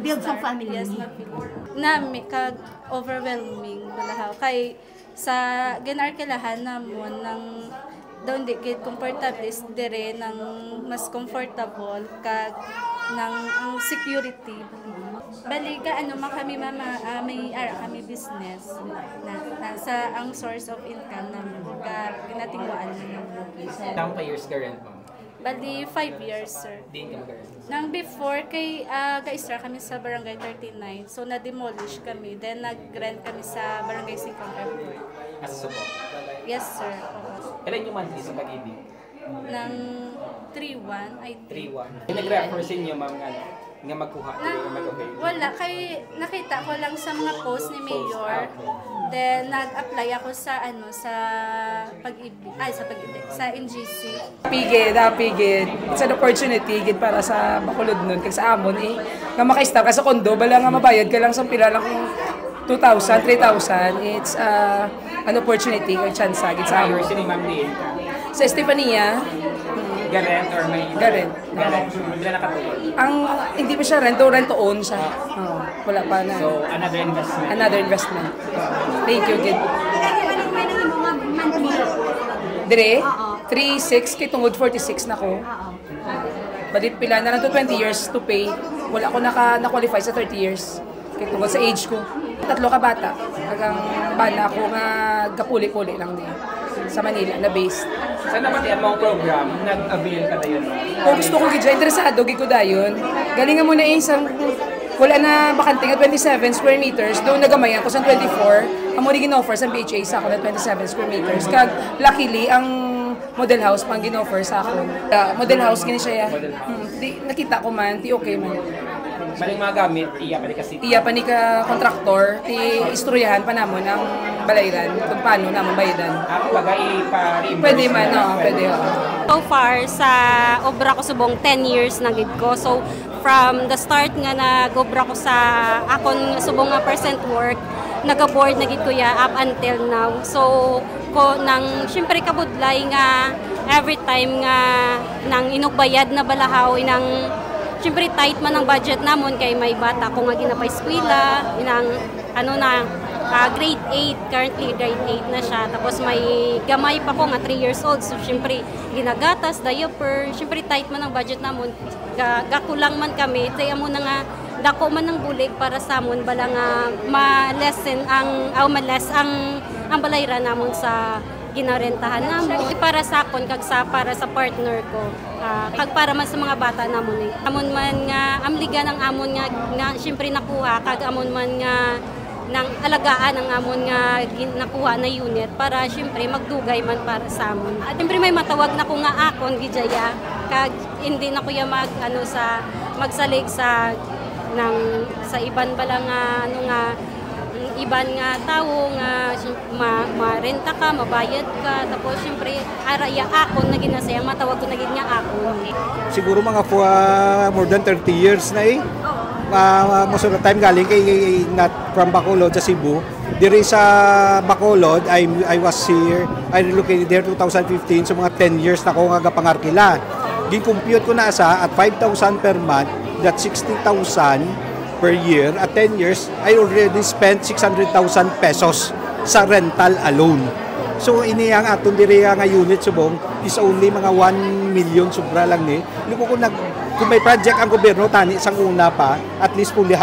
build sa family yes, ni. Nami kag overwhelming balahaw kay sa ginarkilahan namon ng doon di gid comfortable dire ng mas comfortable kag ng ang security. Bali ka ano man kami mama may ara kami business na sa ang source of income namon ka ginatingwaan namon. Ilang pa years ka rent, ma'am? Bali 5 years, sir. Din ka mag-rent? Nang before, kay ga-extra kami sa Barangay 39. So, na-demolish kami. Then, nag-rent kami sa Barangay 5 Airport. As a support? Yes, sir. Kailan yung monthly sa pag-ibig? Nang 3-1, I think. 3-1. Yung nag-refer sa inyo, ma'am, nga magkuha, mag-avail? Wala, kay nakita ko lang sa mga post ni Mayor. Then, nag-apply ako sa sa NGC. Pigid. It's an opportunity gid para sa Bacolod nun kag sa amon nga maka-start ka sa condo bala nga mabayad ka lang sa pila lang 2,000, 3,000. It's an opportunity kag chance gid sa amon. Sino yung ma'am din ka? Sa Estefania, Garent or may... Garent. Bila nakatulog? Hindi pa siya rent to own siya. Wala pa na. So, another investment? Another investment. Thank you, gid. May nang mga monthly. Dire, 3,600 kay tungod 46 na ko. Balit pila na lang to 20 years to pay. Wala ko na-qualify sa 30 years. Kay tungod sa age ko. 3 ka bata. Hanggang bana ko nga gapuli-puli lang din. Sa Manila na based. Saan naman ang program? Nag-avail ka na yun? Kung gusto ko gidya, interesado, gid ko dayon. Galingan mo na isang wala na bakante nga 27 square meters. Doon nagamayan ko sa 24. Amo rin gin-offer sa BHA sa ako na 27 square meters. Kag luckily, ang model house pang gin-offer sa ako. Model house gini siya. Nakita ko man, ti okay man. Maling mga gamit, iya pa ni kasi. Iya pa ni ka kontraktor, ti istoryahan pa namon ang balayran kung paano namon bayadan. Ako bagay pa-reimburse. Pwede man, pwede. So far, sa obra ko subong 10 years na gid ko. So, from the start nga nag-obra ko sa akon subong nga percent work, nag-board na gid ko ya up until now. So, ko nang syempre kabudlay nga every time nga nang inugbayad na balahaw inang syempre tight man ang budget namon kay may bata ko nga ginapay eskwela inang grade 8, currently grade 8 na siya. Tapos may gamay pa ko nga 3 years old. So syempre ginagatas, diaper, syempre tight man ang budget namon. Gakulang man kami, tay amo na nga dako man ang bulig para sa amon bala nga ma-lessen ma-less ang balayran namon sa ginarentahan namon. Para sa akon kag para sa partner ko. Kag para man sa mga bata namon amon man nga amliga ng amon nga syempre nakuha kag amon man nga nang alagaan ang amon nga nakuha na unit para syempre magdugay man para sa amon. At syempre may matawag na ko nga akon gidjaya kag hindi na kuya magsalig sa iban bala nga iban nga tawo nga marenta ka, mabayad ka, tapos syempre araya akon na ginasayang matawag ko na gid nga akon. Siguro mga more than 30 years na most of the time galing kay not from Bacolod sa Cebu. Diri sa Bacolod, I was here, I relocated there 2015, so mga 10 years na ako nga gapangarkila. Gin-compute ko na at 5,000 per month, that's 60,000 per year. At 10 years, I already spent 600,000 pesos sa rental alone. So ini ang aton diri nga unit subong is only mga 1 million sobra lang ni. Kung may project ang gobyerno tani sang una pa, at least fully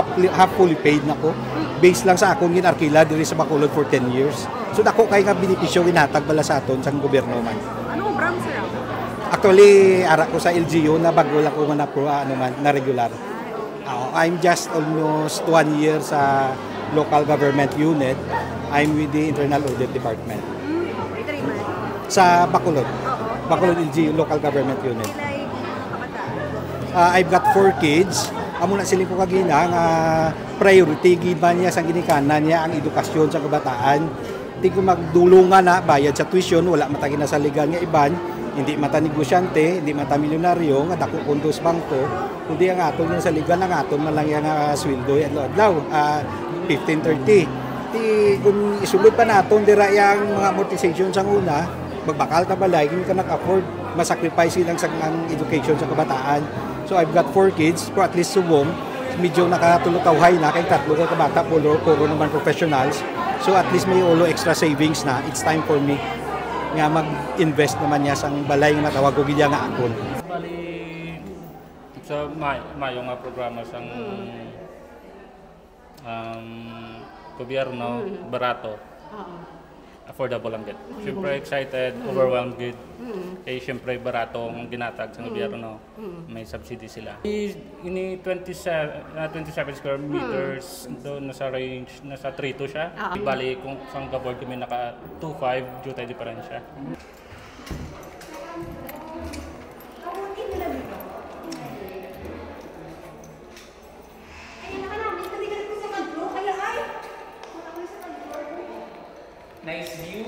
paid nako. Based lang sa akong ginarkila diri sa Bacolod for 10 years. So dako kay nga benepisyo ginhatag bala sa aton sang gobyerno man. Ano branch sir? Actually ara ko sa LGU na bago lang ko na regular. I'm just almost 1 year sa local government unit. I'm with the Internal Audit Department. Sa Bacolod. Bacolod LGU local government unit. I've got 4 kids. Amo na sila ko kagina nga priority giban niya sa ginikanan niya ang edukasyon sa kabataan. Di ko magdulungan na bayad sa tuition, wala matagi na sa legal nga iban, hindi mata negosyante, hindi mata milyonaryo nga dako puntos bangko, kundi ang aton yung sa legal ang aton man lang yang sweldo adlaw 15-30. Kung isulod pa naton dira yang mga amortization sang una, magbakal ta balay kung ka nag-afford masacrifice silang sa education sa kabataan. So I've got 4 kids for at least subong. medyo nakatulutawhay na kay tatlo kay kabata puro naman professionals. So at least may ulo extra savings na. It's time for me nga mag-invest naman niya sang balay nga matawag ko gilya nga akon. Bali sa mayo nga programa sang gobyerno barato. Affordable lang gid. Siyempre excited, overwhelmed gid. Eh siyempre barato ang ginatag sa gobyerno. May subsidy sila. Ini 27 square meters do nasa range nasa 3 siya. Bali kung sang gabor kami naka 2.5 due tayo diferensya. Nice view.